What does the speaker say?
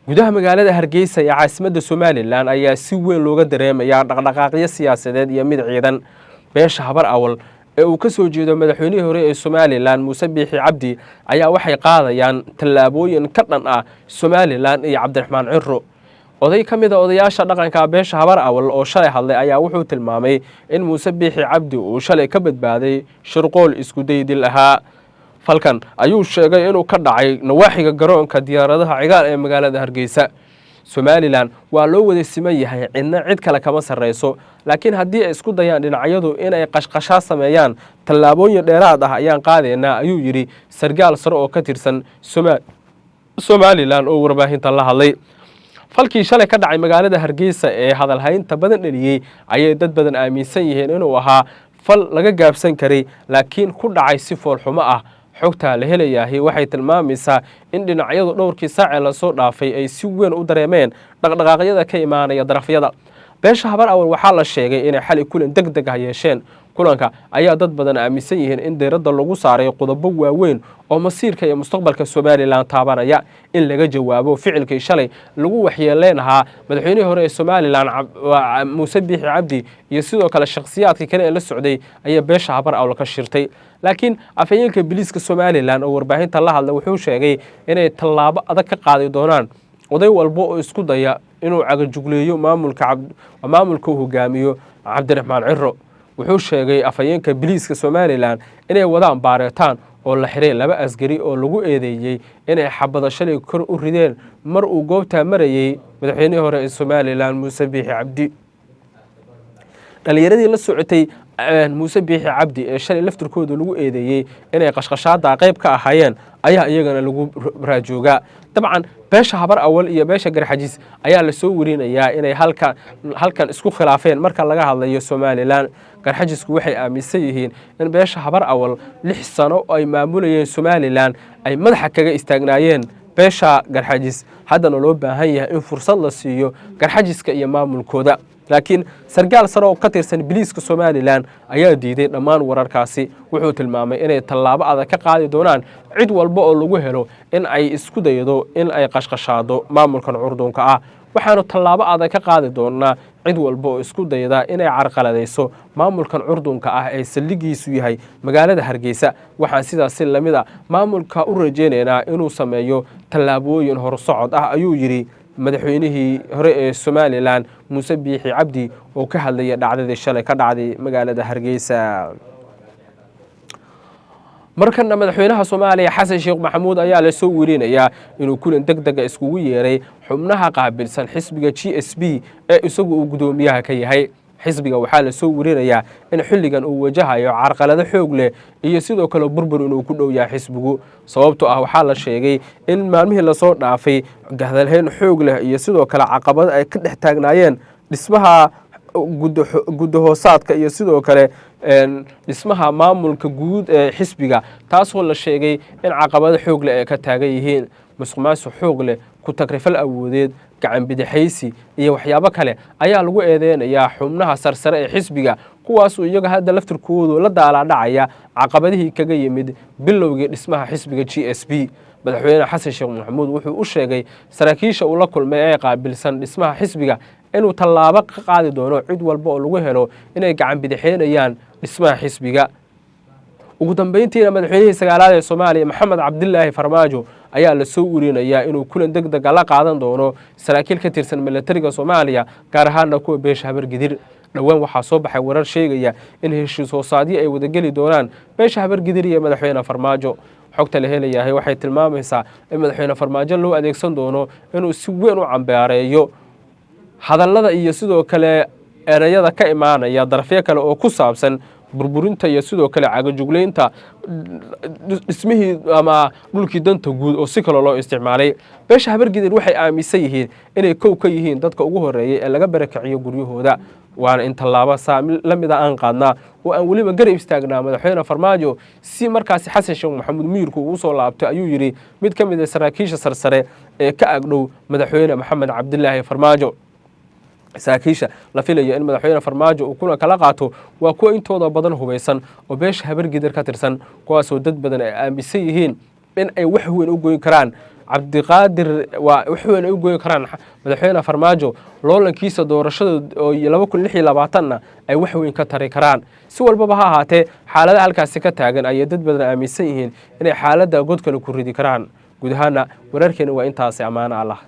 gudaha magaalada Hargeysa ee caasimadda Somaliland ayaa si weyn looga dareemayaa dhaqdhaqaaqyo siyaasadeed iyo mid ciidan beesha habar awal ee uu ka soo jeedo madaxweynihii hore ee Somaliland Muuse Biixi Cabdi ayaa waxay qaadayaan tallaabooyin ka dhan ah Somaliland iyo Cabdiraxmaan Cirro oday ka mid ah odayaasha dhaqanka beesha habar awal oo shalay hadlay ayaa wuxuu tilmaamay in Muuse Biixi Cabdi uu shalay ka badbaaday shirqool isku daydil ahaa falkan ayuu sheegay inuu ka dhacay nawaaxiga garoonka diyaaradaha cigaal ee magaalada Hargeysa Somaliland waa loo wada siman yahay cidna cid kale kama sareyso laakiin haddii ay isku dayaan dhinacyadu in ay qashqasha sameeyaan tallaabooyin dheeraad ah ayaan qaadeynaa ayuu yiri sargaal sare oo ka tirsan Somaliland oo warbaahinta la hadlay falkii shalay ka dhacay magaalada Hargeysa ee hadal haynta badan dhaliyay ayay dad badan aaminsan yihiin inuu ahaa fal laga gaabsan karay laakiin ku dhacay si fool xumo ah xogta la helayahay waxay tilmaamaysaa in dhinacyadu dhowrkii saac la soo dhaafay ay si weyn u dareemeen dhaqdhaqaaqyada ka imaanaya darafyada beesha habar awal waxaa la sheegay inay xal kulan degdeg ah yeesheen kulanka ayaa dad badan aaminsan yihiin in diiradda lagu saaray qodobo waaweyn oo masiirka iyo mustaqbalka Somaliland taabanaya in laga jawaabo ficilkii shalay lagu waxyeeleenaha madaxweynihii hore ee Somaliland Muuse Biixi Cabdi iyo sidoo kale shakhsiyaadkii kale ee la socday ayaa beesha habar awal ka shirtay laakiin afayeenka biliiska Somaliland oo warbaahinta la hadlay wuxuu sheegay inay tallaabo adag ka qaadi doonaan oday walba oo isku daya inuu cagajugleeyo maamulka hogaamiyo Cabdiraxmaan Cirro wuxuu sheegay afayeenka biliiska Somaliland inay wadaan baaritaan oo la xiray laba askari oo lagu eedeeyay inay xabada shalay kor u rideen mar uu goobta marayay madaxweynihii hore ee Somaliland Muuse Biixi Cabdi dhalinyaradii la socotay Muuse Biixi Cabdi ee shalay laftirkooda lagu eedeeyay inay qashqashaada qayb ka ahaayeen ayaa iyagana lagu raajooga dabcan beesha habar awal iyo beesha garxajis ayaa la soo warinayaa inay halkan isku khilaafeen marka laga hadlayo Somaliland garxajisku waxay aaminsan yihiin in beesha habar awal 6 sano ay maamulayeen Somaliland ay madaxa kaga istaagnaayeen beesha garxajis haddana loo baahan yahay in fursad la siiyo garxajiska iyo maamulkooda laakiin sargaal sare oo ka tirsan biliiska Somaliland ayaa diiday dhammaan wararkaasi wuxuu tilmaamay inay tallaabo adag ka qaadi doonaan cid walba oo lagu helo in ay isku daydo in ay qashqashaado maamulkan curdunka ah waxaanu tallaabo adag ka qaadi doonaa cid walba oo isku dayda inay carqaladeyso maamulkan curdunka ah ee saldhigiisu yahay magaalada Hargeysa waxaan sidaas la mid ah maamulka u rajeyneynaa inuu sameeyo tallaabooyin horsocod ah ayuu yiri madaxweynihii hore ee Somaliland Muuse Biixi Cabdi oo ka hadlaya dhacdadii shalay ka dhacday magaalada Hargeysa markana madaxweynaha Soomaaliya Xasan Sheekh Maxamuud ayaa la soo warinayaa inuu kulan degdeg ah iskugu yeeray xubnaha qaabilsan xisbiga GSB ee isagu uu gudoomiyaha ka yahay xisbiga waxaa la soo warinayaa in xilligan uu wajahayo carqalado xoog leh iyo sidoo kale burbur inuu ku dhow yahay xisbigu sababtoo ah waxaa la sheegay in maalmihii la soo dhaafay gahdalhayn xoog leh iyo sidoo kale caqabado ay ka dhex taagnaayeen dhismaha gudahoosaadka iyo sidoo kale dhismaha maamulka guud ee xisbiga taasoo la sheegay in caqabado xoog leh ay ka taagan yihiin musuqmaasuq xoog leh ku tagrifal awoodeed gacan bidixaysi iyo waxyaabo kale ayaa lagu eedeynayaa xubnaha sarsare ee xisbiga kuwaas oo iyaga hadda laftirkoodu la daaladhacaya caqabadihii kaga yimid bilowgii dhismaha xisbiga GSB madaxweyne Xasan Sheekh Maxamuud wuxuu u sheegay saraakiisha uu la kulmay ee qaabilsan dhismaha xisbiga inuu tallaabo ka qaadi doono cid walba oo lagu helo inay gacan bidixeynayaan dhismaha xisbiga ugu dambeyntiina madaxweynihii sagaalaad ee Soomaaliya Maxamed Cabdilaahi Farmaajo ayaa la soo warinayaa inuu kulan degdeg ah la qaadan doono saraakiil ka tirsan militariga Soomaaliya gaar ahaan kuwa beesha Habargidir dhawaan waxaa soo baxay warar sheegaya in heshiis hoosaadyo ay wada gali doonaan beesha Habargidir iyo madaxweyne Farmaajo xogta la helayahay waxay tilmaamaysaa in madaxweyne Farmaajo loo adeegsan doono inuu si weyn u cambaareeyo hadallada iyo sidoo kale erayada ka imaanaya darafyo kale oo ku saabsan burburinta iyo sidoo kale cagajugleynta dhismihii ama dhulkii danta guud oo si kale loo isticmaalay beesha Habargidir waxay aaminsan yihiin inay kow ka yihiin dadka ugu horeeyay ee laga barakaciyo guryahooda waana in tallaabo la mid ah aan qaadnaa oo aan waliba garab istaagnaa madaxweyne Farmaajo si markaasi Xasan Sheekh Maxamuud miirku uu soo laabtay ayuu yiri mid ka mid ah saraakiisha sarsare ee ka agdhow madaxweyne Maxamed Cabdilaahi Farmaajo saraakiisha la filayo in madaxweyne Farmaajo uu kuna kala qaato waa kuwa intooda badan hubeysan oo beesha Habargidir ka tirsan kuwaas oo dad badan ay aaminsan yihiin in ay wax weyn u goyn karaan cabdiqaadir waa waxweyn ay u goyn karaan madaxweyne farmaajo loolankiisa doorashada oo 2026na ay wax weyn ka tari karaan si walbaba ha ahaatee xaalada halkaasi ka taagan ay dad badan aaminsan yihiin inay xaaladda god kale ku ridi karaan guud ahaan wararkeena waa intaas amaana Allah